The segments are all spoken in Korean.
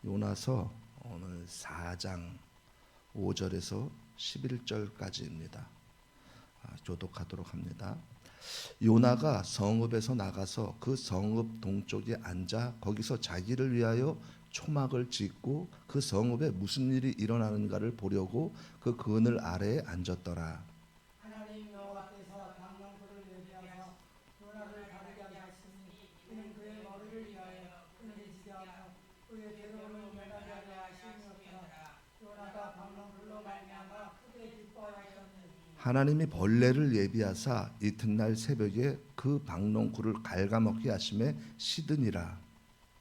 요나서 오늘 4장 5절에서 11절까지입니다. 교독하도록 합니다. 요나가 성읍에서 나가서 그 성읍 동쪽에 앉아 거기서 자기를 위하여 초막을 짓고 그 성읍에 무슨 일이 일어나는가를 보려고 그 그늘 아래에 앉았더라. 하나님 여호와께서 방명부를 예비하사 요나를 다르게 하셨으니 그는 그의 머리를 위하여 그늘에 지게 하며 그의 괴로움을 면하게 하려 하심이었더라. 요나가 방명불로 말미암아 크게 기뻐하였더니 하나님이 벌레를 예비하사 이튿날 새벽에 그 박농쿨을 갉아먹게 하심에 시드니라.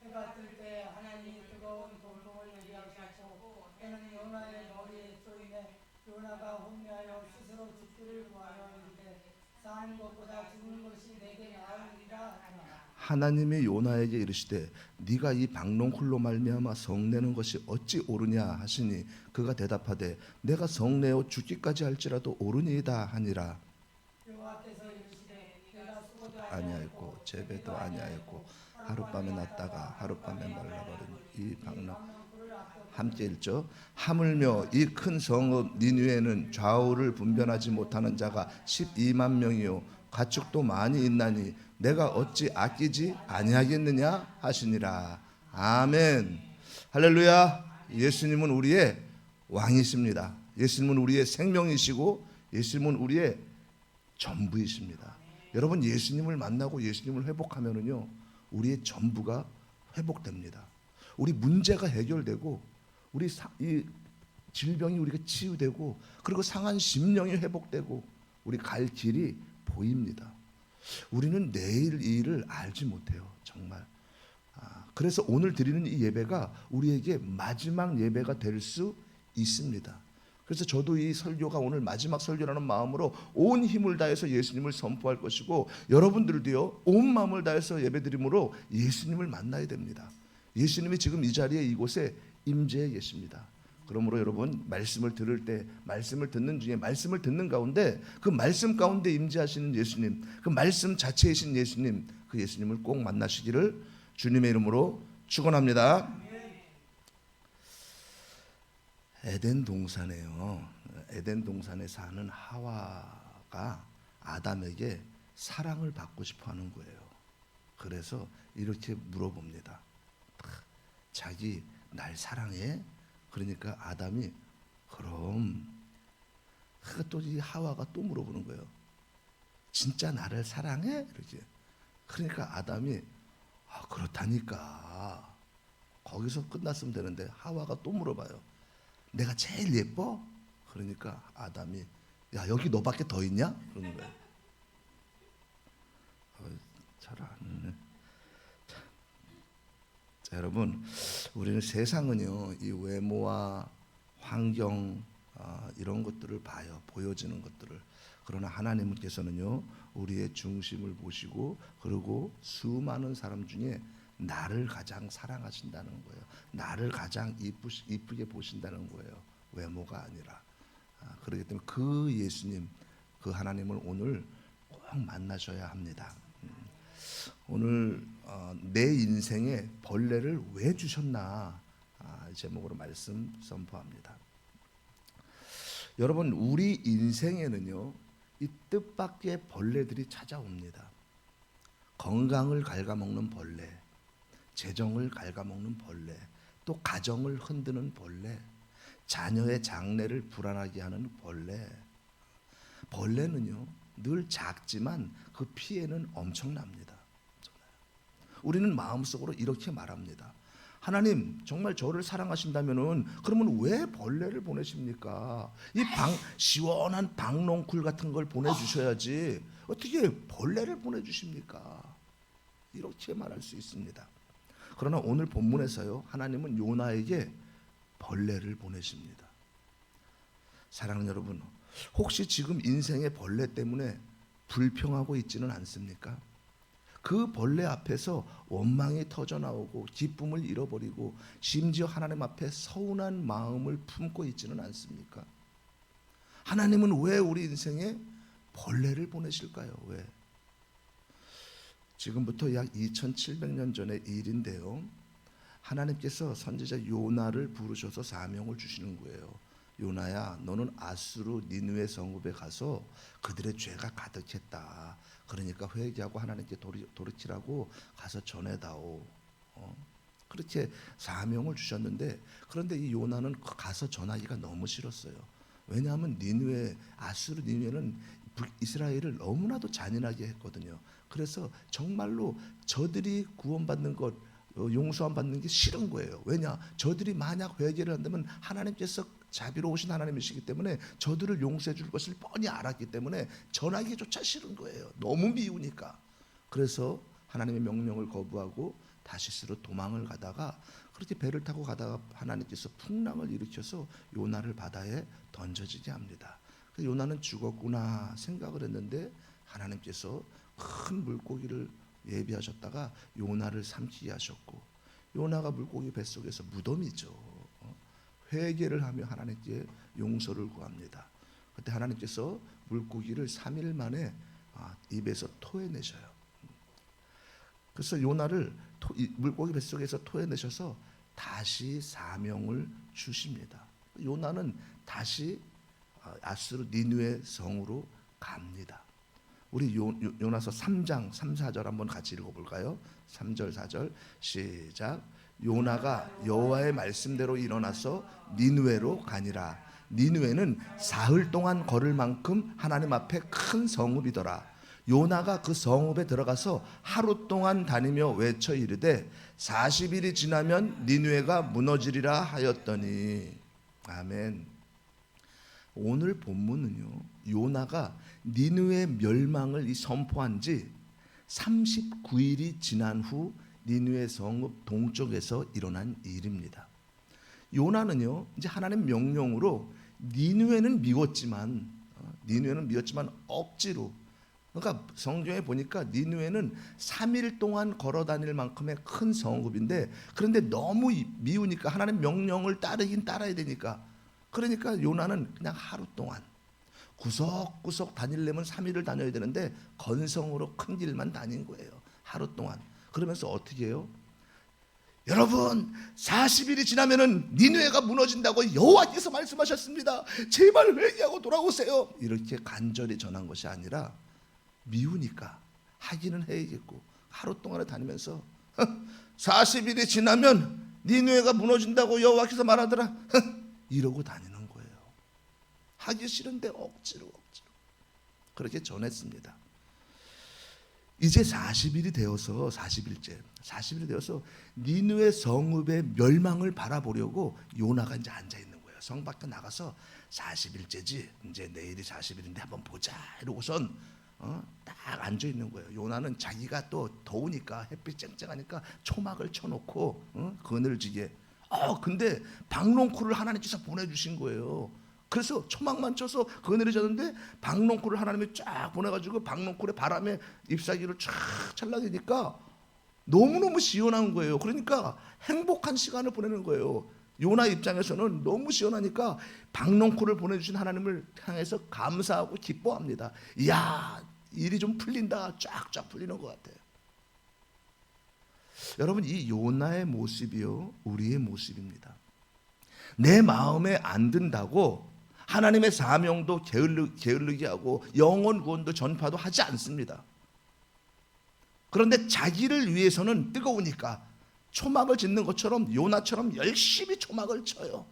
해가 뜰 때 하나님이 뜨거운 돌풍을 예비하셨고 때는 요나의 머리에 쏘이매 요나가 혼미하여 스스로 죽기를 구하여 이르되 사는 것보다 죽는 것이 내게 나으리라 하니라. 하나님이 요나에게 이르시되 네가 이 박농쿨로 말미암아 성내는 것이 어찌 옳으냐 하시니 그가 대답하되 내가 성내어 죽기까지 할지라도 옳으니이다 하니라. 여호와께서 이르시되 내가 수고도 아니하였고 재배도 아니하였고 하룻밤에 났다가 하룻밤에 말라버린 이 박농 함께 읽죠. 하물며 이 큰 성읍 니느웨는 좌우를 분별하지 못하는 자가 12만 명이요 가축도 많이 있나니 내가 어찌 아끼지 아니하겠느냐 하시니라. 아멘. 할렐루야. 예수님은 우리의 왕이십니다. 예수님은 우리의 생명이시고 예수님은 우리의 전부이십니다. 여러분, 예수님을 만나고 예수님을 회복하면은요 우리의 전부가 회복됩니다. 우리 문제가 해결되고 우리 이 질병이 우리가 치유되고 그리고 상한 심령이 회복되고 우리 갈 길이 보입니다. 우리는 내일 이 일을 알지 못해요. 정말. 그래서 오늘 드리는 이 예배가 우리에게 마지막 예배가 될 수 있습니다. 그래서 저도 이 설교가 오늘 마지막 설교라는 마음으로 온 힘을 다해서 예수님을 선포할 것이고 여러분들도요 온 마음을 다해서 예배드림으로 예수님을 만나야 됩니다. 예수님이 지금 이 자리에 이곳에 임재해 계십니다. 그러므로 여러분 말씀을 들을 때 말씀을 듣는 중에 말씀을 듣는 가운데 그 말씀 가운데 임재하시는 예수님, 그 말씀 자체이신 예수님, 그 예수님을 꼭 만나시기를 주님의 이름으로 축원합니다. 에덴 동산에요. 에덴 동산에 사는 하와가 아담에게 사랑을 받고 싶어 하는 거예요. 그래서 이렇게 물어봅니다. 자기 날 사랑해? 그러니까 아담이 그럼 또 이 하와가 또 물어보는 거예요. 진짜 나를 사랑해? 이렇게. 그러니까 아담이 그렇다니까. 거기서 끝났으면 되는데 하와가 또 물어봐요. 내가 제일 예뻐? 그러니까 아담이 야 여기 너밖에 더 있냐? 그러는 거예요. 잘 아네. 자, 여러분 우리는 세상은요 이 외모와 환경 이런 것들을 봐요. 보여지는 것들을. 그러나 하나님께서는요 우리의 중심을 보시고 그리고 수많은 사람 중에 나를 가장 사랑하신다는 거예요. 나를 가장 이쁘게 보신다는 거예요. 외모가 아니라. 그렇기 때문에 그 예수님, 그 하나님을 오늘 꼭 만나셔야 합니다. 오늘 내 인생에 벌레를 왜 주셨나 제목으로 말씀 선포합니다. 여러분 우리 인생에는요 이 뜻밖의 벌레들이 찾아옵니다. 건강을 갉아먹는 벌레, 재정을 갉아먹는 벌레, 또 가정을 흔드는 벌레, 자녀의 장래를 불안하게 하는 벌레. 벌레는요 늘 작지만 그 피해는 엄청납니다. 우리는 마음속으로 이렇게 말합니다. 하나님 정말 저를 사랑하신다면은 그러면 왜 벌레를 보내십니까? 이 시원한 박농쿨 같은 걸 보내주셔야지 어떻게 벌레를 보내주십니까? 이렇게 말할 수 있습니다. 그러나 오늘 본문에서요 하나님은 요나에게 벌레를 보내십니다. 사랑하는 여러분, 혹시 지금 인생의 벌레 때문에 불평하고 있지는 않습니까? 그 벌레 앞에서 원망이 터져나오고 기쁨을 잃어버리고 심지어 하나님 앞에 서운한 마음을 품고 있지는 않습니까? 하나님은 왜 우리 인생에 벌레를 보내실까요? 왜? 지금부터 약 2700년 전의 일인데요 하나님께서 선지자 요나를 부르셔서 사명을 주시는 거예요. 요나야, 너는 아수르 니느웨 성읍에 가서 그들의 죄가 가득했다. 그러니까 회개하고 하나님께 돌이키라고 가서 전해다오. 그렇게 사명을 주셨는데, 그런데 이 요나는 가서 전하기가 너무 싫었어요. 왜냐하면 니느웨, 아수르 니느웨는 이스라엘을 너무나도 잔인하게 했거든요. 그래서 정말로 저들이 구원받는 것, 용서함 받는 게 싫은 거예요. 왜냐? 저들이 만약 회개를 한다면 하나님께서 자비로우신 하나님이시기 때문에 저들을 용서해 줄 것을 뻔히 알았기 때문에 전하기조차 싫은 거예요. 너무 미우니까. 그래서 하나님의 명령을 거부하고 다시스로 도망을 가다가, 그렇게 배를 타고 가다가 하나님께서 풍랑을 일으켜서 요나를 바다에 던져지게 합니다. 요나는 죽었구나 생각을 했는데 하나님께서 큰 물고기를 예비하셨다가 요나를 삼키게 하셨고, 요나가 물고기 뱃속에서 무덤이죠. 회개를 하며 하나님께 용서를 구합니다. 그때 하나님께서 물고기를 3일 만에 입에서 토해내셔요. 그래서 요나를 물고기 뱃속에서 토해내셔서 다시 사명을 주십니다. 요나는 다시 아수르 니느웨 성으로 갑니다. 우리 요나서 3장 3, 4절 한번 같이 읽어볼까요? 3절 4절 시작. 요나가 여호와의 말씀대로 일어나서 니느웨로 가니라. 니느웨는 사흘 동안 걸을 만큼 하나님 앞에 큰 성읍이더라. 요나가 그 성읍에 들어가서 하루 동안 다니며 외쳐 이르되 40일이 지나면 니느웨가 무너지리라 하였더니. 아멘. 오늘 본문은요, 요나가 니느웨 멸망을 선포한 지 39일이 지난 후 니느웨 성읍 동쪽에서 일어난 일입니다. 요나는요, 이제 하나님 명령으로 니느웨는 미웠지만 억지로, 그러니까 성경에 보니까 니느웨는 3일 동안 걸어 다닐 만큼의 큰 성읍인데, 그런데 너무 미우니까 하나님 명령을 따르긴 따라야 되니까, 그러니까 요나는 그냥 하루 동안 구석구석 다니려면 3일을 다녀야 되는데 건성으로 큰 길만 다닌 거예요. 하루 동안. 그러면서 어떻게 해요? 여러분, 40일이 지나면은 니느웨가 무너진다고 여호와께서 말씀하셨습니다. 제발 회개하고 돌아오세요. 이렇게 간절히 전한 것이 아니라 미우니까 하기는 해야겠고 하루 동안에 다니면서 40일이 지나면 니느웨가 무너진다고 여호와께서 말하더라. 이러고 다니는 거예요. 하기 싫은데 억지로 그렇게 전했습니다. 이제 40일이 되어서 40일이 되어서 니느웨 성읍의 멸망을 바라보려고 요나가 이제 앉아 있는 거예요. 성 밖에 나가서 40일째지, 이제 내일이 40일인데 한번 보자 이러고선 딱 앉아 있는 거예요. 요나는 자기가 또 더우니까 햇빛 쨍쨍하니까 초막을 쳐놓고 그늘지게. 근데 박농쿨을 하나님께서 보내주신 거예요. 그래서 초막만 쳐서 그늘에 졌는데 박농쿨을 하나님이 쫙 보내가지고 박농쿨의 바람에 잎사귀를 쫙 찰랑이니까 너무너무 시원한 거예요. 그러니까 행복한 시간을 보내는 거예요. 요나 입장에서는 너무 시원하니까 박농쿨을 보내주신 하나님을 향해서 감사하고 기뻐합니다. 이야, 일이 좀 풀린다. 쫙쫙 풀리는 것 같아요. 여러분, 이 요나의 모습이요, 우리의 모습입니다. 내 마음에 안 든다고 하나님의 사명도 게을르게 하고 영혼 구원도 전파도 하지 않습니다. 그런데 자기를 위해서는 뜨거우니까 초막을 짓는 것처럼 요나처럼 열심히 초막을 쳐요.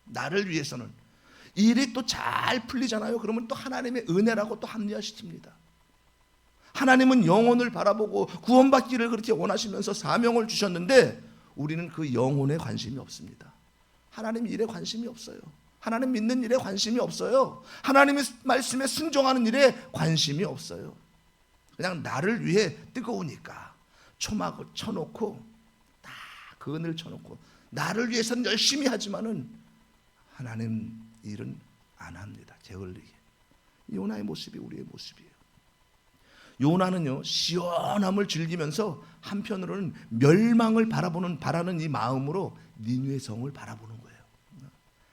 나를 위해서는. 일이 또 잘 풀리잖아요. 그러면 또 하나님의 은혜라고 또 합리화시킵니다. 하나님은 영혼을 바라보고 구원받기를 그렇게 원하시면서 사명을 주셨는데 우리는 그 영혼에 관심이 없습니다. 하나님 일에 관심이 없어요. 하나님 믿는 일에 관심이 없어요. 하나님의 말씀에 순종하는 일에 관심이 없어요. 그냥 나를 위해 뜨거우니까 초막을 쳐놓고 다 그늘 쳐놓고 나를 위해서는 열심히 하지만은 하나님 일은 안 합니다. 게을르게. 요나의 모습이 우리의 모습이에요. 요나는요, 시원함을 즐기면서 한편으로는 멸망을 바라는 이 마음으로 니느웨 성을 바라보는 거예요.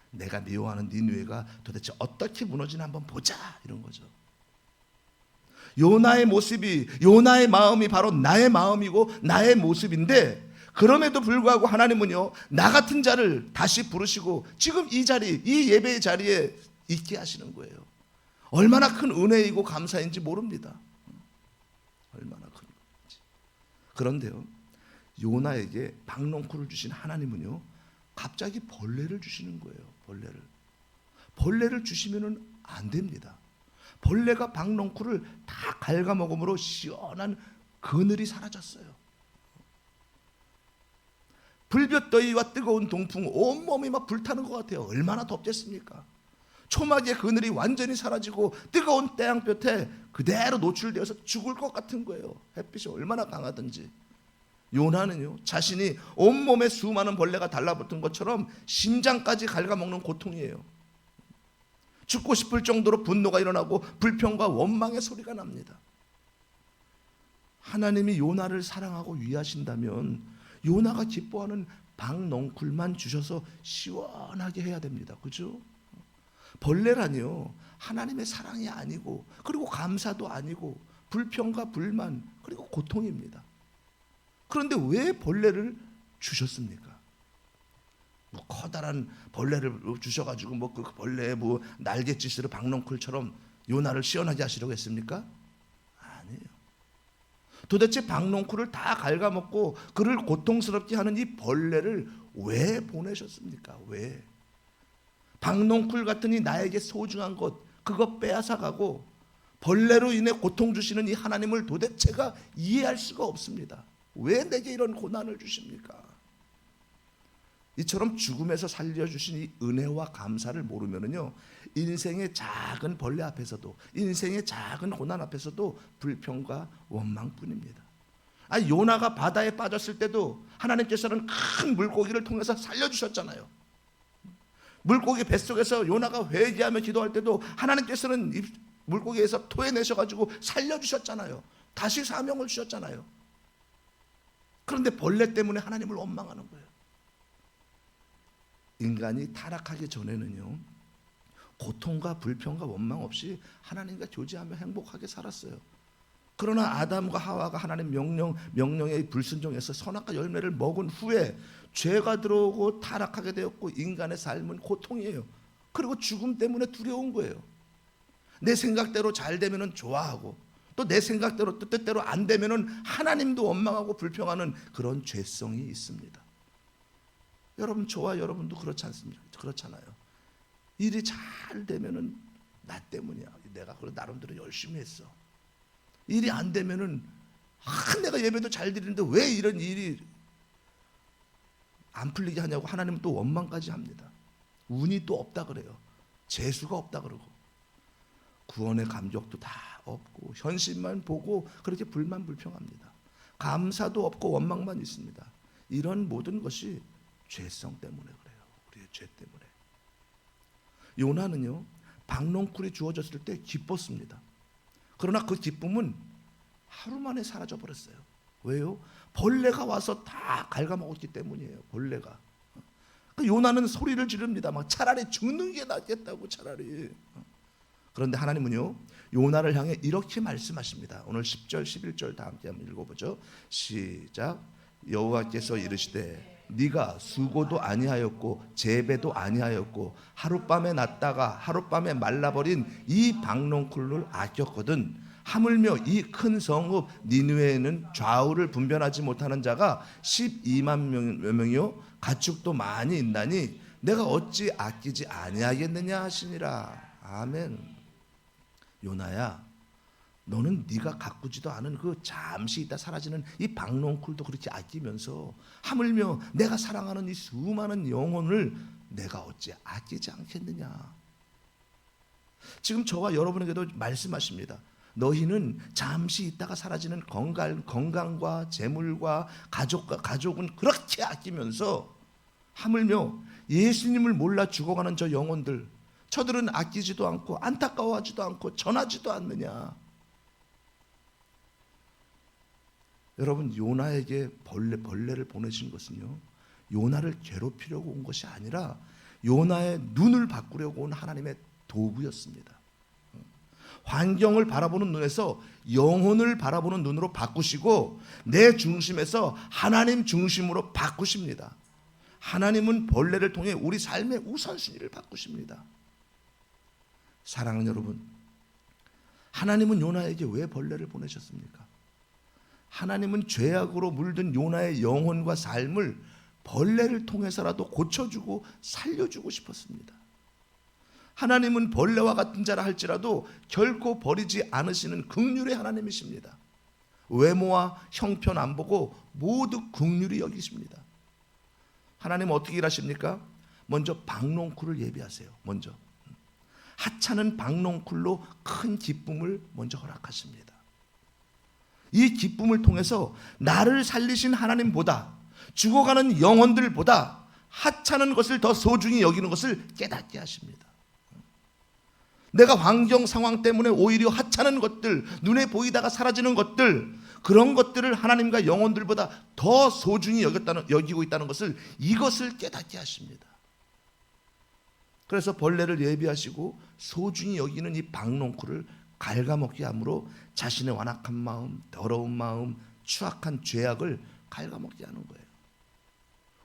내가 미워하는 니느웨가 도대체 어떻게 무너지나 한번 보자, 이런 거죠. 요나의 모습이, 요나의 마음이 바로 나의 마음이고 나의 모습인데, 그럼에도 불구하고 하나님은요, 나 같은 자를 다시 부르시고 지금 이 자리, 이 예배의 자리에 있게 하시는 거예요. 얼마나 큰 은혜이고 감사인지 모릅니다. 얼마나 큰 은혜인지. 그런데요, 요나에게 박농쿨을 주신 하나님은요, 갑자기 벌레를 주시는 거예요. 벌레를 주시면은 안 됩니다. 벌레가 박농쿨을 다 갉아먹음으로 시원한 그늘이 사라졌어요. 불볕더위와 뜨거운 동풍, 온몸이 막 불타는 것 같아요. 얼마나 덥겠습니까? 초막의 그늘이 완전히 사라지고 뜨거운 태양볕에 그대로 노출되어서 죽을 것 같은 거예요. 햇빛이 얼마나 강하든지. 요나는요, 자신이 온몸에 수많은 벌레가 달라붙은 것처럼 심장까지 갉아먹는 고통이에요. 죽고 싶을 정도로 분노가 일어나고 불평과 원망의 소리가 납니다. 하나님이 요나를 사랑하고 위하신다면 요나가 기뻐하는 박넝쿨만 주셔서 시원하게 해야 됩니다. 그죠? 벌레라니요, 하나님의 사랑이 아니고, 그리고 감사도 아니고, 불평과 불만, 그리고 고통입니다. 그런데 왜 벌레를 주셨습니까? 뭐 커다란 벌레를 주셔가지고 뭐 그 벌레의 뭐 날갯짓으로 박넝쿨처럼 요나를 시원하게 하시려고 했습니까? 아니에요. 도대체 박농쿨을 다 갉아먹고 그를 고통스럽게 하는 이 벌레를 왜 보내셨습니까? 왜? 박농쿨 같으니 나에게 소중한 것 그거 빼앗아가고 벌레로 인해 고통 주시는 이 하나님을 도대체가 이해할 수가 없습니다. 왜 내게 이런 고난을 주십니까? 이처럼 죽음에서 살려주신 이 은혜와 감사를 모르면은요, 인생의 작은 벌레 앞에서도, 인생의 작은 고난 앞에서도 불평과 원망뿐입니다. 요나가 바다에 빠졌을 때도 하나님께서는 큰 물고기를 통해서 살려주셨잖아요. 물고기 뱃속에서 요나가 회개하며 기도할 때도 하나님께서는 이 물고기에서 토해내셔가지고 살려주셨잖아요. 다시 사명을 주셨잖아요. 그런데 벌레 때문에 하나님을 원망하는 거예요. 인간이 타락하기 전에는요, 고통과 불평과 원망 없이 하나님과 교제하며 행복하게 살았어요. 그러나 아담과 하와가 하나님 명령에 불순종해서 선악과 열매를 먹은 후에 죄가 들어오고 타락하게 되었고, 인간의 삶은 고통이에요. 그리고 죽음 때문에 두려운 거예요. 내 생각대로 잘 되면은 좋아하고, 또 내 생각대로 뜻대로 안 되면은 하나님도 원망하고 불평하는 그런 죄성이 있습니다. 여러분, 저와 여러분도 그렇지 않습니까? 그렇잖아요. 일이 잘 되면은 나 때문이야. 내가 그래 나름대로 열심히 했어. 일이 안 되면은 내가 예배도 잘 드리는데 왜 이런 일이 안 풀리게 하냐고 하나님은 또 원망까지 합니다. 운이 또 없다 그래요. 재수가 없다 그러고, 구원의 감격도 다 없고, 현실만 보고 그렇게 불만불평합니다. 감사도 없고 원망만 있습니다. 이런 모든 것이 죄성 때문에 그래요. 우리의 죄 때문에. 요나는요, 박농쿨이 주어졌을 때 기뻤습니다. 그러나 그 기쁨은 하루 만에 사라져 버렸어요. 왜요? 벌레가 와서 다 갉아먹었기 때문이에요. 벌레가. 요나는 소리를 지릅니다. 막 차라리 죽는 게 낫겠다고, 차라리. 그런데 하나님은요, 요나를 향해 이렇게 말씀하십니다. 오늘 10절 11절 다 함께 한번 읽어보죠. 시작. 여호와께서 이르시되 네가 수고도 아니하였고 재배도 아니하였고 하룻밤에 났다가 하룻밤에 말라버린 이 박농쿨을 아꼈거든. 하물며 이 큰 성읍 니느웨에는 좌우를 분별하지 못하는 자가 12만 명이요 가축도 많이 있나니 내가 어찌 아끼지 아니하겠느냐 하시니라. 아멘. 요나야, 너는 네가 가꾸지도 않은 그 잠시 있다 사라지는 이 박농쿨도 그렇게 아끼면서 하물며 내가 사랑하는 이 수많은 영혼을 내가 어찌 아끼지 않겠느냐. 지금 저와 여러분에게도 말씀하십니다. 너희는 잠시 있다가 사라지는 건강과 재물과 가족은 그렇게 아끼면서 하물며 예수님을 몰라 죽어가는 저 영혼들, 저들은 아끼지도 않고 안타까워하지도 않고 전하지도 않느냐. 여러분, 요나에게 벌레를 보내신 것은요, 요나를 괴롭히려고 온 것이 아니라 요나의 눈을 바꾸려고 온 하나님의 도구였습니다. 환경을 바라보는 눈에서 영혼을 바라보는 눈으로 바꾸시고 내 중심에서 하나님 중심으로 바꾸십니다. 하나님은 벌레를 통해 우리 삶의 우선순위를 바꾸십니다. 사랑하는 여러분, 하나님은 요나에게 왜 벌레를 보내셨습니까? 하나님은 죄악으로 물든 요나의 영혼과 삶을 벌레를 통해서라도 고쳐주고 살려주고 싶었습니다. 하나님은 벌레와 같은 자라 할지라도 결코 버리지 않으시는 긍휼의 하나님이십니다. 외모와 형편 안 보고 모두 긍휼히 여기십니다. 하나님은 어떻게 일하십니까? 먼저 박농쿨을 예비하세요. 먼저 하찮은 박농쿨로 큰 기쁨을 먼저 허락하십니다. 이 기쁨을 통해서 나를 살리신 하나님보다 죽어가는 영혼들보다 하찮은 것을 더 소중히 여기는 것을 깨닫게 하십니다. 내가 환경 상황 때문에 오히려 하찮은 것들, 눈에 보이다가 사라지는 것들, 그런 것들을 하나님과 영혼들보다 더 소중히 여기고 있다는 것을, 이것을 깨닫게 하십니다. 그래서 벌레를 예비하시고 소중히 여기는 이 박농쿨을 갉아먹게 함으로 자신의 완악한 마음, 더러운 마음, 추악한 죄악을 갉아먹게 하는 거예요.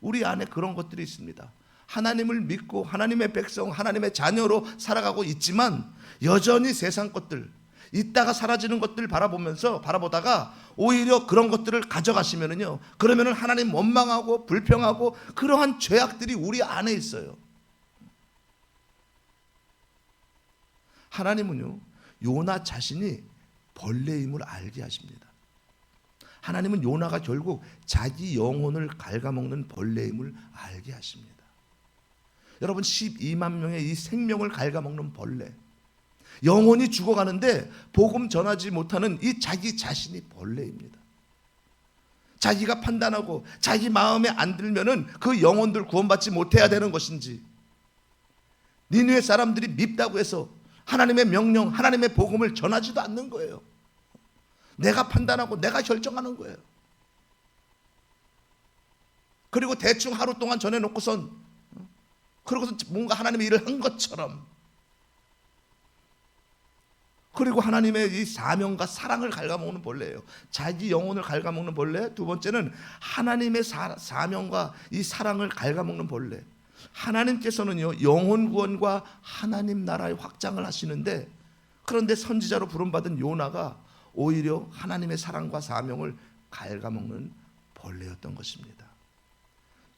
우리 안에 그런 것들이 있습니다. 하나님을 믿고 하나님의 백성, 하나님의 자녀로 살아가고 있지만 여전히 세상 것들, 있다가 사라지는 것들 바라보다가 오히려 그런 것들을 가져가시면은요, 그러면은 하나님 원망하고 불평하고 그러한 죄악들이 우리 안에 있어요. 하나님은요, 요나 자신이 벌레임을 알게 하십니다. 하나님은 요나가 결국 자기 영혼을 갉아먹는 벌레임을 알게 하십니다. 여러분, 12만 명의 이 생명을 갉아먹는 벌레, 영혼이 죽어가는데 복음 전하지 못하는 이 자기 자신이 벌레입니다. 자기가 판단하고 자기 마음에 안 들면은 그 영혼들 구원받지 못해야 되는 것인지, 니느웨 사람들이 밉다고 해서 하나님의 명령, 하나님의 복음을 전하지도 않는 거예요. 내가 판단하고 내가 결정하는 거예요. 그리고 대충 하루 동안 전해놓고선, 그러고서 뭔가 하나님의 일을 한 것처럼, 그리고 하나님의 이 사명과 사랑을 갉아먹는 벌레예요. 자기 영혼을 갉아먹는 벌레. 두 번째는 하나님의 사명과 이 사랑을 갉아먹는 벌레. 하나님께서는요, 영혼 구원과 하나님 나라의 확장을 하시는데, 그런데 선지자로 부름받은 요나가 오히려 하나님의 사랑과 사명을 갉아먹는 벌레였던 것입니다.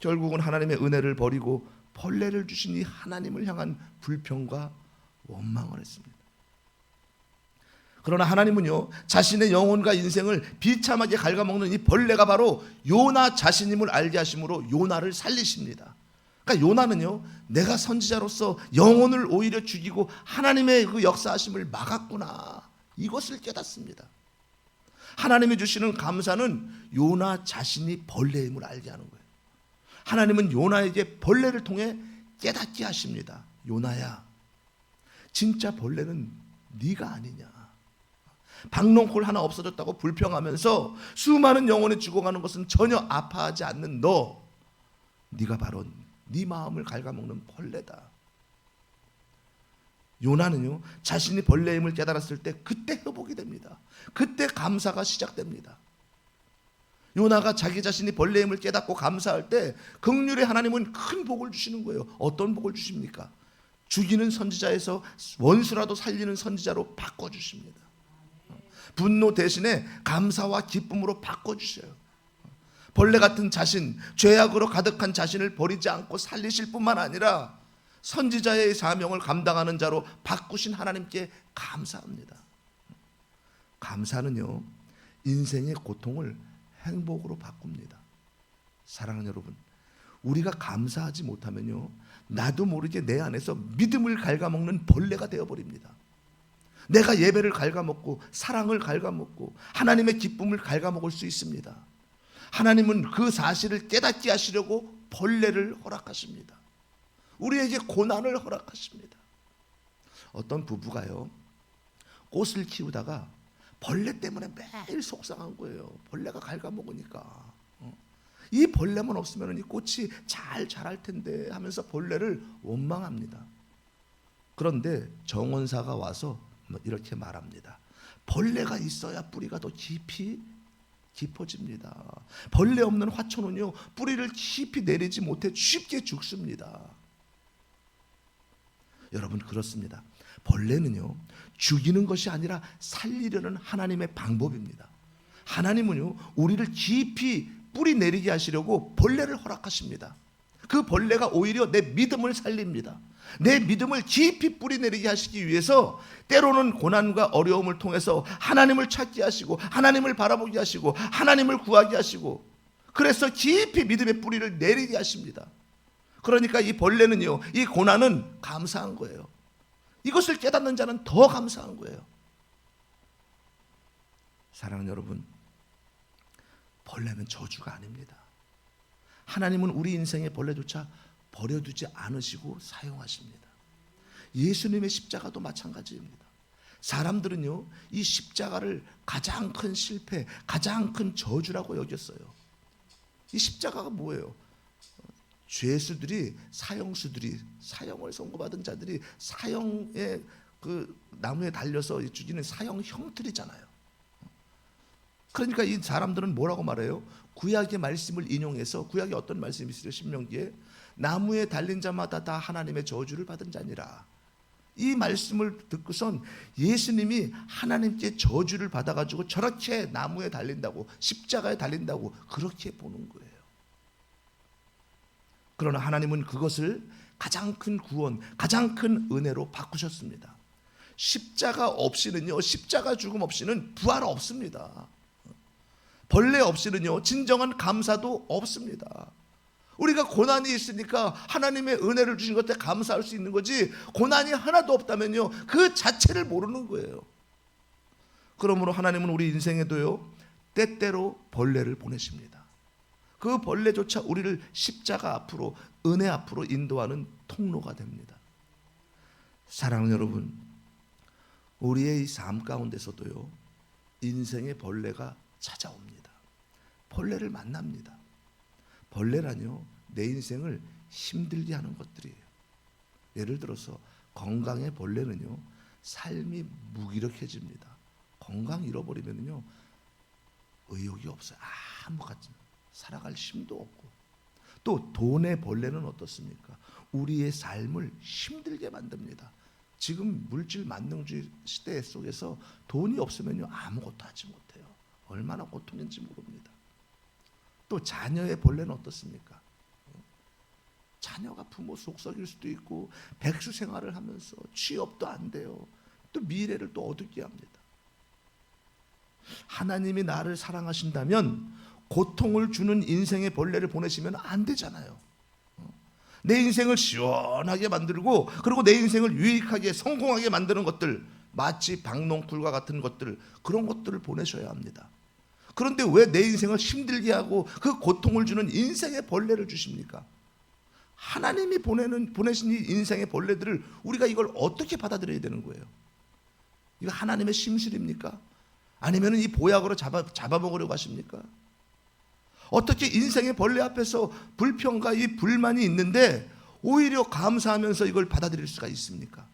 결국은 하나님의 은혜를 버리고 벌레를 주신 이 하나님을 향한 불평과 원망을 했습니다. 그러나 하나님은요, 자신의 영혼과 인생을 비참하게 갉아먹는 이 벌레가 바로 요나 자신임을 알게 하심으로 요나를 살리십니다. 그러니까 요나는요, 내가 선지자로서 영혼을 오히려 죽이고 하나님의 그 역사하심을 막았구나, 이것을 깨닫습니다. 하나님이 주시는 감사는 요나 자신이 벌레임을 알게 하는 거예요. 하나님은 요나에게 벌레를 통해 깨닫게 하십니다. 요나야, 진짜 벌레는 네가 아니냐. 박농쿨 하나 없어졌다고 불평하면서 수많은 영혼이 죽어가는 것은 전혀 아파하지 않는 너, 네가 바로 네 마음을 갉아먹는 벌레다. 요나는요, 자신이 벌레임을 깨달았을 때 그때 회복이 됩니다. 그때 감사가 시작됩니다. 요나가 자기 자신이 벌레임을 깨닫고 감사할 때 긍휼의 하나님은 큰 복을 주시는 거예요. 어떤 복을 주십니까? 죽이는 선지자에서 원수라도 살리는 선지자로 바꿔주십니다. 분노 대신에 감사와 기쁨으로 바꿔주셔요. 벌레 같은 자신, 죄악으로 가득한 자신을 버리지 않고 살리실 뿐만 아니라 선지자의 사명을 감당하는 자로 바꾸신 하나님께 감사합니다. 감사는요, 인생의 고통을 행복으로 바꿉니다. 사랑하는 여러분, 우리가 감사하지 못하면요, 나도 모르게 내 안에서 믿음을 갉아먹는 벌레가 되어버립니다. 내가 예배를 갉아먹고 사랑을 갉아먹고 하나님의 기쁨을 갉아먹을 수 있습니다. 하나님은 그 사실을 깨닫게 하시려고 벌레를 허락하십니다. 우리에게 고난을 허락하십니다. 어떤 부부가요, 꽃을 키우다가 벌레 때문에 매일 속상한 거예요. 벌레가 갉아먹으니까. 이 벌레만 없으면 이 꽃이 잘 자랄 텐데 하면서 벌레를 원망합니다. 그런데 정원사가 와서 이렇게 말합니다. 벌레가 있어야 뿌리가 더 깊이 깊어집니다. 벌레 없는 화초는요, 뿌리를 깊이 내리지 못해 쉽게 죽습니다. 여러분, 그렇습니다. 벌레는요, 죽이는 것이 아니라 살리려는 하나님의 방법입니다. 하나님은요, 우리를 깊이 뿌리 내리게 하시려고 벌레를 허락하십니다. 그 벌레가 오히려 내 믿음을 살립니다. 내 믿음을 깊이 뿌리 내리게 하시기 위해서 때로는 고난과 어려움을 통해서 하나님을 찾게 하시고, 하나님을 바라보게 하시고, 하나님을 구하게 하시고, 그래서 깊이 믿음의 뿌리를 내리게 하십니다. 그러니까 이 벌레는요, 이 고난은 감사한 거예요. 이것을 깨닫는 자는 더 감사한 거예요. 사랑하는 여러분, 벌레는 저주가 아닙니다. 하나님은 우리 인생의 벌레조차 버려두지 않으시고 사용하십니다. 예수님의 십자가도 마찬가지입니다. 사람들은요, 이 십자가를 가장 큰 실패, 가장 큰 저주라고 여겼어요. 이 십자가가 뭐예요? 죄수들이, 사형수들이, 사형을 선고받은 자들이 사형의 그 나무에 달려서 죽이는 사형 형틀이잖아요. 그러니까 이 사람들은 뭐라고 말해요? 구약의 말씀을 인용해서, 구약에 어떤 말씀이 있어요? 신명기에 나무에 달린 자마다 다 하나님의 저주를 받은 자니라. 이 말씀을 듣고선 예수님이 하나님께 저주를 받아가지고 저렇게 나무에 달린다고, 십자가에 달린다고 그렇게 보는 거예요. 그러나 하나님은 그것을 가장 큰 구원, 가장 큰 은혜로 바꾸셨습니다. 십자가 없이는요, 십자가 죽음 없이는 부활 없습니다. 벌레 없이는요, 진정한 감사도 없습니다. 우리가 고난이 있으니까 하나님의 은혜를 주신 것에 감사할 수 있는 거지, 고난이 하나도 없다면요, 그 자체를 모르는 거예요. 그러므로 하나님은 우리 인생에도요, 때때로 벌레를 보내십니다. 그 벌레조차 우리를 십자가 앞으로, 은혜 앞으로 인도하는 통로가 됩니다. 사랑하는 여러분, 우리의 이 삶 가운데서도요, 인생의 벌레가 찾아옵니다. 벌레를 만납니다. 벌레라뇨, 내 인생을 힘들게 하는 것들이에요. 예를 들어서 건강의 벌레는요, 삶이 무기력해집니다. 건강 잃어버리면요, 의욕이 없어요. 아무것도 살아갈 힘도 없고. 또 돈의 벌레는 어떻습니까? 우리의 삶을 힘들게 만듭니다. 지금 물질 만능주의 시대 속에서 돈이 없으면요, 아무것도 하지 못해요. 얼마나 고통인지 모릅니다. 또 자녀의 벌레는 어떻습니까? 자녀가 부모 속썩일 수도 있고, 백수 생활을 하면서 취업도 안 돼요. 또 미래를 또 어둡게 합니다. 하나님이 나를 사랑하신다면 고통을 주는 인생의 벌레를 보내시면 안 되잖아요. 내 인생을 시원하게 만들고, 그리고 내 인생을 유익하게 성공하게 만드는 것들, 마치 박농쿨과 같은 것들, 그런 것들을 보내셔야 합니다. 그런데 왜 내 인생을 힘들게 하고 그 고통을 주는 인생의 벌레를 주십니까? 하나님이 보내신 이 인생의 벌레들을 우리가 이걸 어떻게 받아들여야 되는 거예요? 이거 하나님의 심술입니까? 아니면 이 보약으로 잡아먹으려고 하십니까? 어떻게 인생의 벌레 앞에서 불평과 이 불만이 있는데 오히려 감사하면서 이걸 받아들일 수가 있습니까?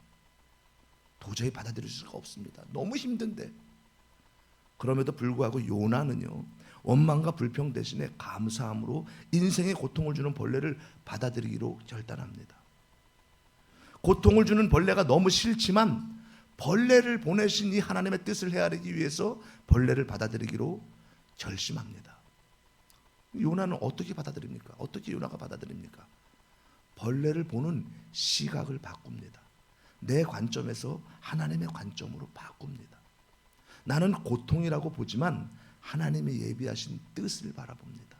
도저히 받아들일 수가 없습니다. 너무 힘든데. 그럼에도 불구하고 요나는요, 원망과 불평 대신에 감사함으로 인생의 고통을 주는 벌레를 받아들이기로 결단합니다. 고통을 주는 벌레가 너무 싫지만 벌레를 보내신 이 하나님의 뜻을 헤아리기 위해서 벌레를 받아들이기로 결심합니다. 요나는 어떻게 받아들입니까? 어떻게 요나가 받아들입니까? 벌레를 보는 시각을 바꿉니다. 내 관점에서 하나님의 관점으로 바꿉니다. 나는 고통이라고 보지만 하나님이 예비하신 뜻을 바라봅니다.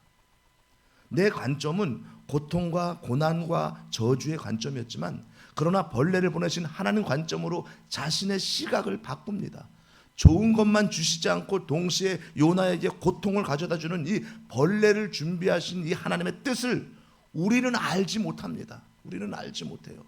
내 관점은 고통과 고난과 저주의 관점이었지만, 그러나 벌레를 보내신 하나님 관점으로 자신의 시각을 바꿉니다. 좋은 것만 주시지 않고 동시에 요나에게 고통을 가져다주는 이 벌레를 준비하신 이 하나님의 뜻을 우리는 알지 못합니다. 우리는 알지 못해요.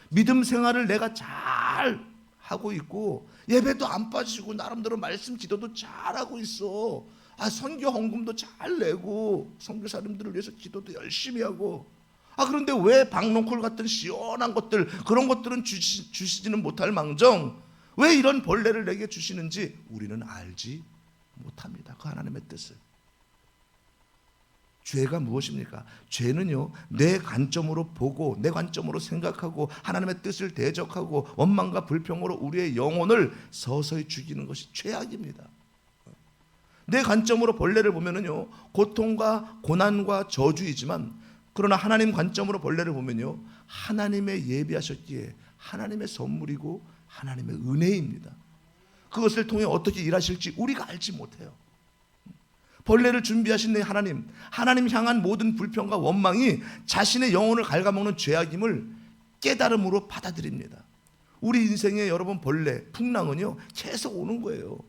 믿음 생활을 내가 잘 하고 있고, 예배도 안 빠지고 나름대로 말씀 기도도 잘하고 있어. 선교 헌금도 잘 내고, 선교사님들을 위해서 기도도 열심히 하고. 그런데 왜 박농쿨 같은 시원한 것들, 그런 것들은 주시지는 못할 망정 왜 이런 벌레를 내게 주시는지 우리는 알지 못합니다. 그 하나님의 뜻을. 죄가 무엇입니까? 죄는요, 내 관점으로 보고 내 관점으로 생각하고 하나님의 뜻을 대적하고 원망과 불평으로 우리의 영혼을 서서히 죽이는 것이 죄악입니다. 내 관점으로 벌레를 보면은요, 고통과 고난과 저주이지만, 그러나 하나님 관점으로 벌레를 보면요, 하나님의 예비하셨기에 하나님의 선물이고 하나님의 은혜입니다. 그것을 통해 어떻게 일하실지 우리가 알지 못해요. 벌레를 준비하신 내 하나님 향한 모든 불평과 원망이 자신의 영혼을 갉아먹는 죄악임을 깨달음으로 받아들입니다. 우리 인생에 여러분 벌레, 풍랑은요 계속 오는 거예요.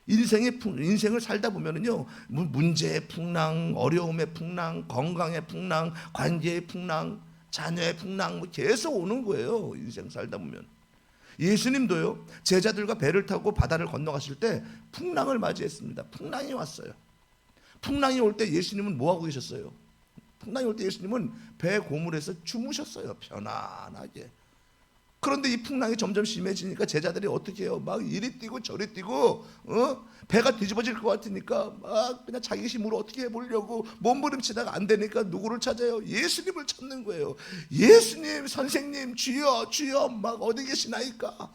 인생을 살다 보면은요, 문제의 풍랑, 어려움의 풍랑, 건강의 풍랑, 관계의 풍랑, 자녀의 풍랑 계속 오는 거예요. 인생 살다 보면. 예수님도요, 제자들과 배를 타고 바다를 건너가실 때 풍랑을 맞이했습니다. 풍랑이 왔어요. 풍랑이 올 때 예수님은 뭐 하고 계셨어요? 풍랑이 올 때 예수님은 배 고물에서 주무셨어요. 편안하게. 그런데 이 풍랑이 점점 심해지니까 제자들이 어떻게 해요? 막 이리 뛰고 저리 뛰고, 배가 뒤집어질 것 같으니까 막 그냥 자기 힘으로 어떻게 해보려고 몸부림치다가 안 되니까 누구를 찾아요? 예수님을 찾는 거예요. 예수님, 선생님, 주여, 주여, 막 어디 계시나이까?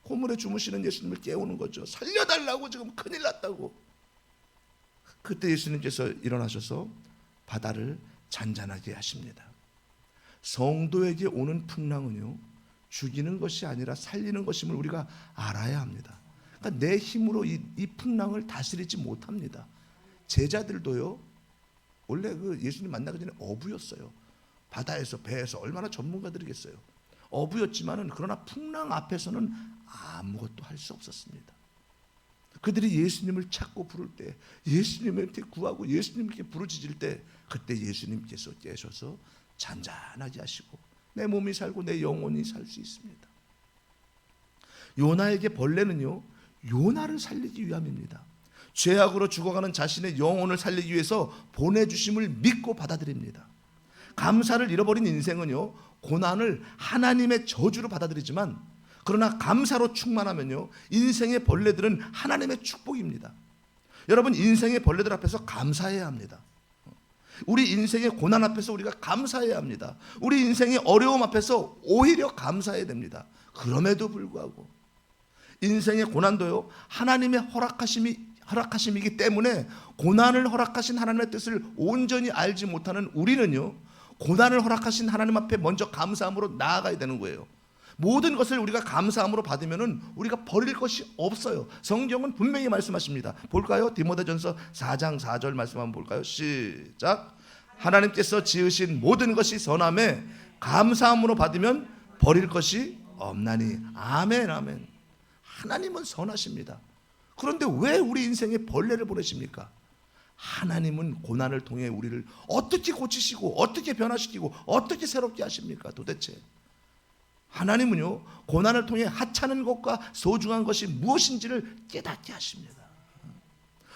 고물에 주무시는 예수님을 깨우는 거죠. 살려달라고, 지금 큰일 났다고. 그때 예수님께서 일어나셔서 바다를 잔잔하게 하십니다. 성도에게 오는 풍랑은요, 죽이는 것이 아니라 살리는 것임을 우리가 알아야 합니다. 그러니까 내 힘으로 이 풍랑을 다스리지 못합니다. 제자들도요, 원래 그 예수님 만나기 전에 어부였어요. 바다에서, 배에서 얼마나 전문가들이겠어요. 어부였지만은 그러나 풍랑 앞에서는 아무것도 할 수 없었습니다. 그들이 예수님을 찾고 부를 때, 예수님한테 구하고 예수님께 부르짖을 때, 그때 예수님께서 깨셔서 잔잔하게 하시고 내 몸이 살고 내 영혼이 살 수 있습니다. 요나에게 벌레는요, 요나를 살리기 위함입니다. 죄악으로 죽어가는 자신의 영혼을 살리기 위해서 보내주심을 믿고 받아들입니다. 감사를 잃어버린 인생은요, 고난을 하나님의 저주로 받아들이지만, 그러나 감사로 충만하면요, 인생의 벌레들은 하나님의 축복입니다. 여러분, 인생의 벌레들 앞에서 감사해야 합니다. 우리 인생의 고난 앞에서 우리가 감사해야 합니다. 우리 인생의 어려움 앞에서 오히려 감사해야 됩니다. 그럼에도 불구하고 인생의 고난도요, 하나님의 허락하심이기 때문에 고난을 허락하신 하나님의 뜻을 온전히 알지 못하는 우리는요, 고난을 허락하신 하나님 앞에 먼저 감사함으로 나아가야 되는 거예요. 모든 것을 우리가 감사함으로 받으면은 우리가 버릴 것이 없어요. 성경은 분명히 말씀하십니다. 볼까요? 디모데전서 4장 4절 말씀 한번 볼까요? 시작. 하나님께서 지으신 모든 것이 선함에 감사함으로 받으면 버릴 것이 없나니. 아멘, 아멘. 하나님은 선하십니다. 그런데 왜 우리 인생에 벌레를 보내십니까? 하나님은 고난을 통해 우리를 어떻게 고치시고 어떻게 변화시키고 어떻게 새롭게 하십니까? 도대체 하나님은요, 고난을 통해 하찮은 것과 소중한 것이 무엇인지를 깨닫게 하십니다.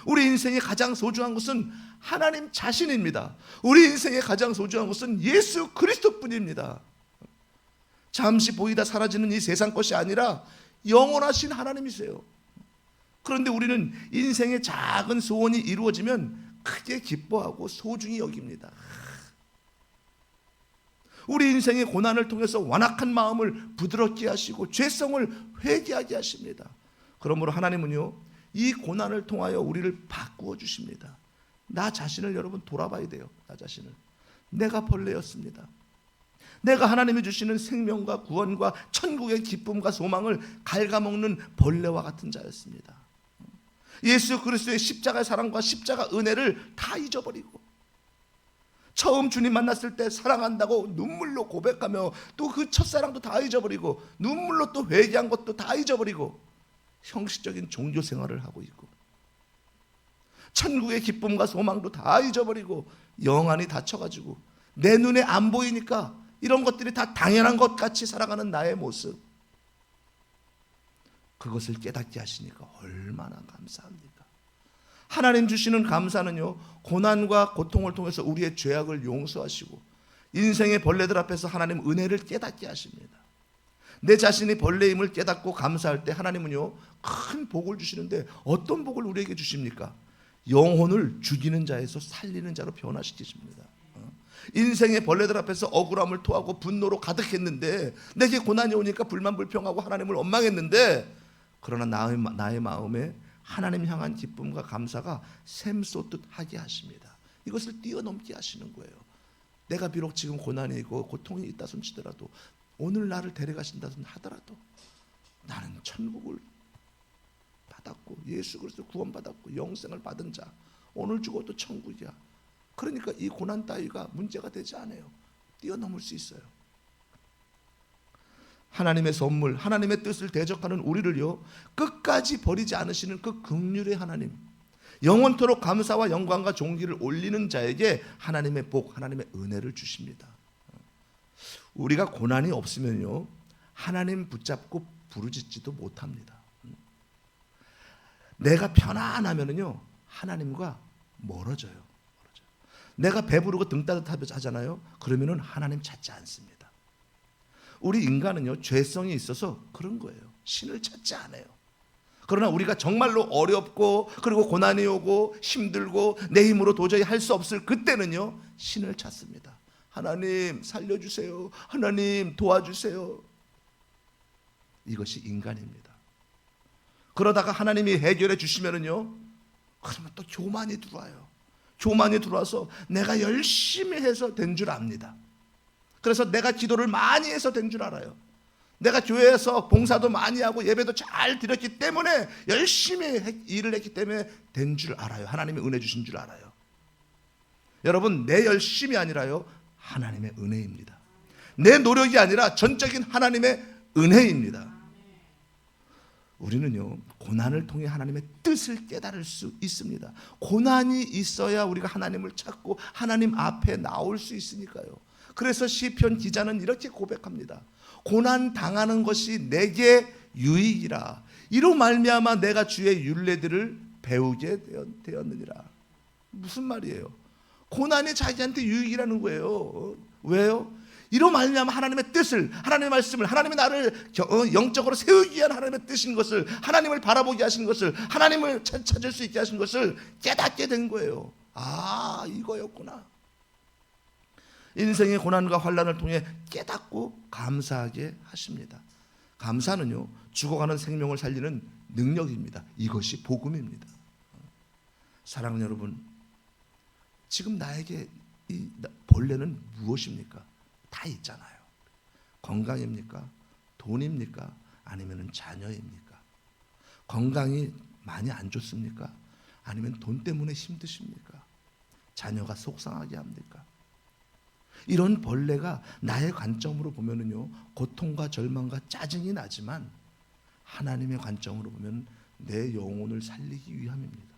우리 인생의 가장 소중한 것은 하나님 자신입니다. 우리 인생의 가장 소중한 것은 예수 그리스도뿐입니다. 잠시 보이다 사라지는 이 세상 것이 아니라 영원하신 하나님이세요. 그런데 우리는 인생의 작은 소원이 이루어지면 크게 기뻐하고 소중히 여깁니다. 우리 인생의 고난을 통해서 완악한 마음을 부드럽게 하시고 죄성을 회개하게 하십니다. 그러므로 하나님은요, 이 고난을 통하여 우리를 바꾸어 주십니다. 나 자신을 여러분 돌아봐야 돼요. 나 자신을. 내가 벌레였습니다. 내가 하나님이 주시는 생명과 구원과 천국의 기쁨과 소망을 갉아먹는 벌레와 같은 자였습니다. 예수 그리스도의 십자가의 사랑과 십자가 은혜를 다 잊어버리고, 처음 주님 만났을 때 사랑한다고 눈물로 고백하며 또 그 첫사랑도 다 잊어버리고 눈물로 또 회개한 것도 다 잊어버리고 형식적인 종교 생활을 하고 있고, 천국의 기쁨과 소망도 다 잊어버리고 영안이 닫혀가지고 내 눈에 안 보이니까 이런 것들이 다 당연한 것 같이 살아가는 나의 모습, 그것을 깨닫게 하시니까 얼마나 감사합니까? 하나님 주시는 감사는요, 고난과 고통을 통해서 우리의 죄악을 용서하시고 인생의 벌레들 앞에서 하나님 은혜를 깨닫게 하십니다. 내 자신이 벌레임을 깨닫고 감사할 때 하나님은요 큰 복을 주시는데 어떤 복을 우리에게 주십니까? 영혼을 죽이는 자에서 살리는 자로 변화시키십니다. 인생의 벌레들 앞에서 억울함을 토하고 분노로 가득했는데 내게 고난이 오니까 불만불평하고 하나님을 원망했는데 그러나 나의 마음에 하나님 향한 기쁨과 감사가 샘솟듯 하게 하십니다. 이것을 뛰어넘게 하시는 거예요. 내가 비록 지금 고난이 있고 고통이 있다 손치더라도 오늘 나를 데려가신다 하더라도 나는 천국을 받았고 예수 그리스도 구원받았고 영생을 받은 자, 오늘 죽어도 천국이야. 그러니까 이 고난 따위가 문제가 되지 않아요. 뛰어넘을 수 있어요. 하나님의 선물, 하나님의 뜻을 대적하는 우리를요 끝까지 버리지 않으시는 그 긍휼의 하나님, 영원토록 감사와 영광과 존귀를 올리는 자에게 하나님의 복, 하나님의 은혜를 주십니다. 우리가 고난이 없으면요 하나님 붙잡고 부르짖지도 못합니다. 내가 편안하면은요 하나님과 멀어져요. 내가 배부르고 등 따뜻하잖아요. 그러면은 하나님 찾지 않습니다. 우리 인간은요 죄성이 있어서 그런 거예요. 신을 찾지 않아요. 그러나 우리가 정말로 어렵고 그리고 고난이 오고 힘들고 내 힘으로 도저히 할 수 없을 그때는요 신을 찾습니다. 하나님 살려주세요. 하나님 도와주세요. 이것이 인간입니다. 그러다가 하나님이 해결해 주시면은요 그러면 또 교만이 들어와요. 교만이 들어와서 내가 열심히 해서 된 줄 압니다. 그래서 내가 기도를 많이 해서 된 줄 알아요. 내가 교회에서 봉사도 많이 하고 예배도 잘 드렸기 때문에 열심히 일을 했기 때문에 된 줄 알아요. 하나님이 은혜 주신 줄 알아요. 여러분 내 열심이 아니라요 하나님의 은혜입니다. 내 노력이 아니라 전적인 하나님의 은혜입니다. 우리는요 고난을 통해 하나님의 뜻을 깨달을 수 있습니다. 고난이 있어야 우리가 하나님을 찾고 하나님 앞에 나올 수 있으니까요. 그래서 시편 기자는 이렇게 고백합니다. 고난 당하는 것이 내게 유익이라. 이로 말미암아 내가 주의 율례들을 배우게 되었느니라. 무슨 말이에요? 고난이 자기한테 유익이라는 거예요. 왜요? 이로 말미암아 하나님의 뜻을, 하나님의 말씀을, 하나님이 나를 영적으로 세우기 위한 하나님의 뜻인 것을, 하나님을 바라보게 하신 것을, 하나님을 찾을 수 있게 하신 것을 깨닫게 된 거예요. 아, 이거였구나. 인생의 고난과 환난을 통해 깨닫고 감사하게 하십니다. 감사는요 죽어가는 생명을 살리는 능력입니다. 이것이 복음입니다. 사랑하는 여러분, 지금 나에게 이 벌레는 무엇입니까? 다 있잖아요. 건강입니까? 돈입니까? 아니면 자녀입니까? 건강이 많이 안 좋습니까? 아니면 돈 때문에 힘드십니까? 자녀가 속상하게 합니까? 이런 벌레가 나의 관점으로 보면은요 고통과 절망과 짜증이 나지만 하나님의 관점으로 보면 내 영혼을 살리기 위함입니다.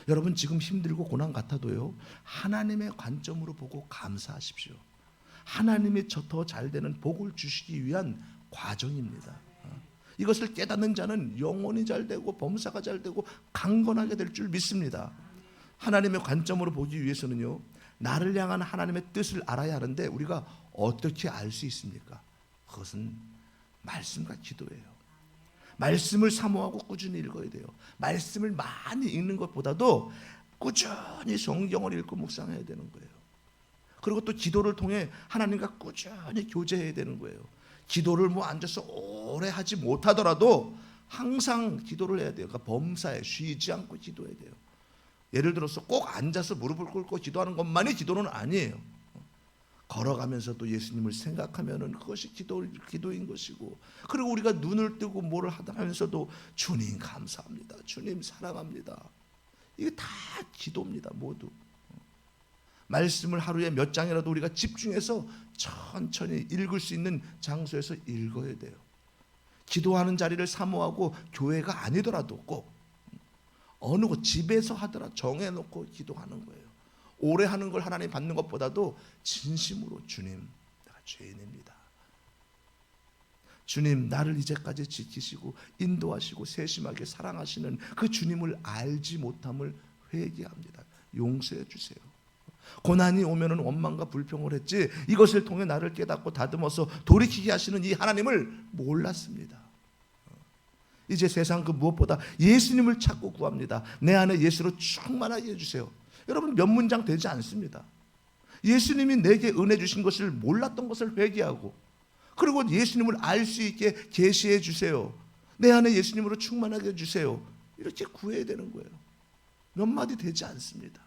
여러분 지금 힘들고 고난 같아도요 하나님의 관점으로 보고 감사하십시오. 하나님이 더 잘되는 복을 주시기 위한 과정입니다. 이것을 깨닫는 자는 영혼이 잘되고 범사가 잘되고 강건하게 될 줄 믿습니다. 하나님의 관점으로 보기 위해서는요 나를 향한 하나님의 뜻을 알아야 하는데 우리가 어떻게 알 수 있습니까? 그것은 말씀과 기도예요. 말씀을 사모하고 꾸준히 읽어야 돼요. 말씀을 많이 읽는 것보다도 꾸준히 성경을 읽고 묵상해야 되는 거예요. 그리고 또 기도를 통해 하나님과 꾸준히 교제해야 되는 거예요. 기도를 뭐 앉아서 오래 하지 못하더라도 항상 기도를 해야 돼요. 그러니까 범사에 쉬지 않고 기도해야 돼요. 예를 들어서 꼭 앉아서 무릎을 꿇고 기도하는 것만이 기도는 아니에요. 걸어가면서도 예수님을 생각하면은 그것이 기도인 것이고, 그리고 우리가 눈을 뜨고 뭐를 하면서도 주님 감사합니다, 주님 사랑합니다, 이게 다 기도입니다. 모두 말씀을 하루에 몇 장이라도 우리가 집중해서 천천히 읽을 수 있는 장소에서 읽어야 돼요. 기도하는 자리를 사모하고 교회가 아니더라도 꼭 어느 곳 집에서 하더라 정해놓고 기도하는 거예요. 오래 하는 걸 하나님 받는 것보다도 진심으로 주님 내가 죄인입니다, 주님 나를 이제까지 지키시고 인도하시고 세심하게 사랑하시는 그 주님을 알지 못함을 회개합니다. 용서해 주세요. 고난이 오면은 원망과 불평을 했지 이것을 통해 나를 깨닫고 다듬어서 돌이키게 하시는 이 하나님을 몰랐습니다. 이제 세상 그 무엇보다 예수님을 찾고 구합니다. 내 안에 예수로 충만하게 해주세요. 여러분 몇 문장 되지 않습니다. 예수님이 내게 은혜 주신 것을 몰랐던 것을 회개하고 그리고 예수님을 알 수 있게 계시해 주세요. 내 안에 예수님으로 충만하게 해주세요. 이렇게 구해야 되는 거예요. 몇 마디 되지 않습니다.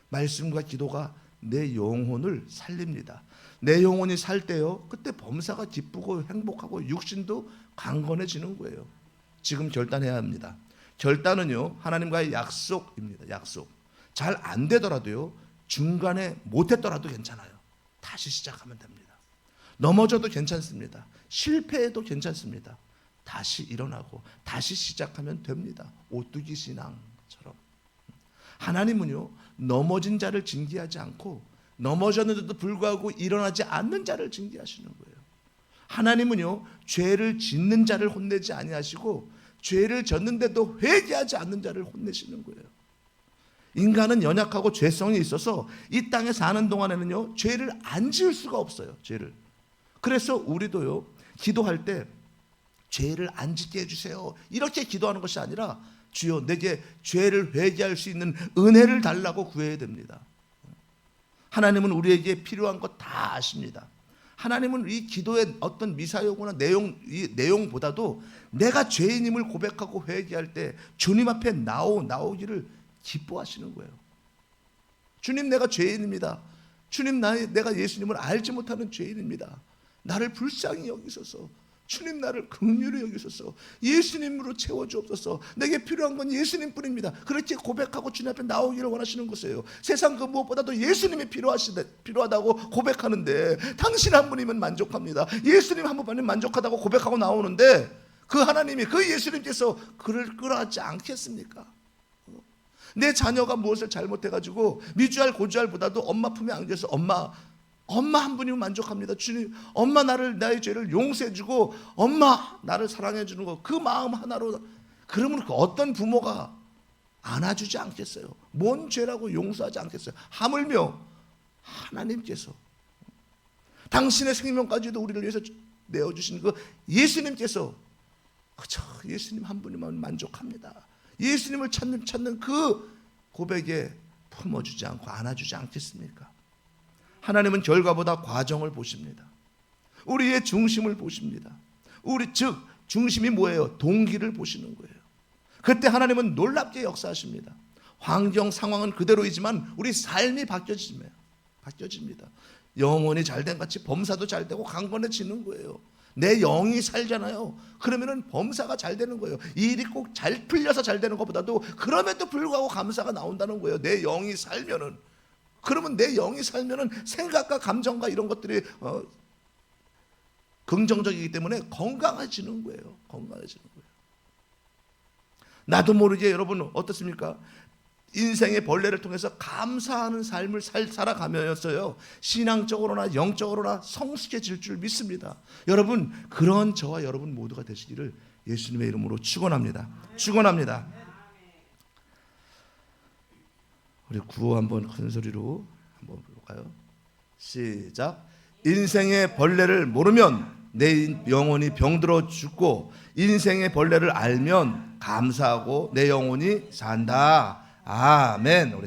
말씀과 기도가 내 영혼을 살립니다. 내 영혼이 살 때요, 그때 범사가 기쁘고 행복하고 육신도 강건해지는 거예요. 지금 결단해야 합니다. 결단은요, 하나님과의 약속입니다. 약속. 잘 안 되더라도요, 중간에 못했더라도 괜찮아요. 다시 시작하면 됩니다. 넘어져도 괜찮습니다. 실패해도 괜찮습니다. 다시 일어나고 다시 시작하면 됩니다. 오뚜기 신앙처럼. 하나님은요, 넘어진 자를 징계하지 않고 넘어졌는데도 불구하고 일어나지 않는 자를 징계하시는 거예요. 하나님은요, 죄를 짓는 자를 혼내지 아니하시고 죄를 졌는데도 회개하지 않는 자를 혼내시는 거예요. 인간은 연약하고 죄성이 있어서 이 땅에 사는 동안에는요, 죄를 안 지을 수가 없어요. 죄를. 그래서 우리도요, 기도할 때 죄를 안 짓게 해주세요, 이렇게 기도하는 것이 아니라 주여 내게 죄를 회개할 수 있는 은혜를 달라고 구해야 됩니다. 하나님은 우리에게 필요한 것 다 아십니다. 하나님은 이 기도의 어떤 미사여구나 이 내용보다도 내가 죄인임을 고백하고 회개할 때 주님 앞에 나오기를 기뻐하시는 거예요. 주님, 내가 죄인입니다. 주님, 내가 예수님을 알지 못하는 죄인입니다. 나를 불쌍히 여기소서. 주님, 나를 긍휼히 여기소서. 예수님으로 채워주옵소서. 내게 필요한 건 예수님뿐입니다. 그렇게 고백하고 주님 앞에 나오기를 원하시는 것이에요. 세상 그 무엇보다도 예수님이 필요하다고 고백하는데 당신 한 분이면 만족합니다. 예수님 한 분이면 만족하다고 고백하고 나오는데 그 하나님이, 그 예수님께서 그를 끌어안지 않겠습니까? 내 자녀가 무엇을 잘못해가지고 미주알 고주알보다도 엄마 품에 안겨서 엄마 한 분이면 만족합니다. 주님, 엄마 나의 죄를 용서해주고 엄마 나를 사랑해주는 거, 그 마음 하나로. 그러면 어떤 부모가 안아주지 않겠어요? 뭔 죄라고 용서하지 않겠어요? 하물며 하나님께서, 당신의 생명까지도 우리를 위해서 내어주신 그 예수님께서 그저 예수님 한 분이면 만족합니다. 예수님을 찾는 그 고백에 품어주지 않고 안아주지 않겠습니까? 하나님은 결과보다 과정을 보십니다. 우리의 중심을 보십니다. 즉 중심이 뭐예요? 동기를 보시는 거예요. 그때 하나님은 놀랍게 역사하십니다. 환경 상황은 그대로이지만 우리 삶이 바뀌어집니다. 영혼이 잘된 같이 범사도 잘되고 강건해지는 거예요. 내 영이 살잖아요. 그러면은 범사가 잘 되는 거예요. 일이 꼭 잘 풀려서 잘 되는 것보다도 그럼에도 불구하고 감사가 나온다는 거예요. 내 영이 살면은. 그러면 내 영이 살면은 생각과 감정과 이런 것들이 긍정적이기 때문에 건강해지는 거예요. 나도 모르게 여러분 어떻습니까? 인생의 벌레를 통해서 감사하는 삶을 살아가면서요, 신앙적으로나 영적으로나 성숙해질 줄 믿습니다. 여러분, 그런 저와 여러분 모두가 되시기를 예수님의 이름으로 축원합니다. 우리 구호 한번 큰 소리로 한번 볼까요? 시작. 인생의 벌레를 모르면 내 영혼이 병들어 죽고 인생의 벌레를 알면 감사하고 내 영혼이 산다. 아멘.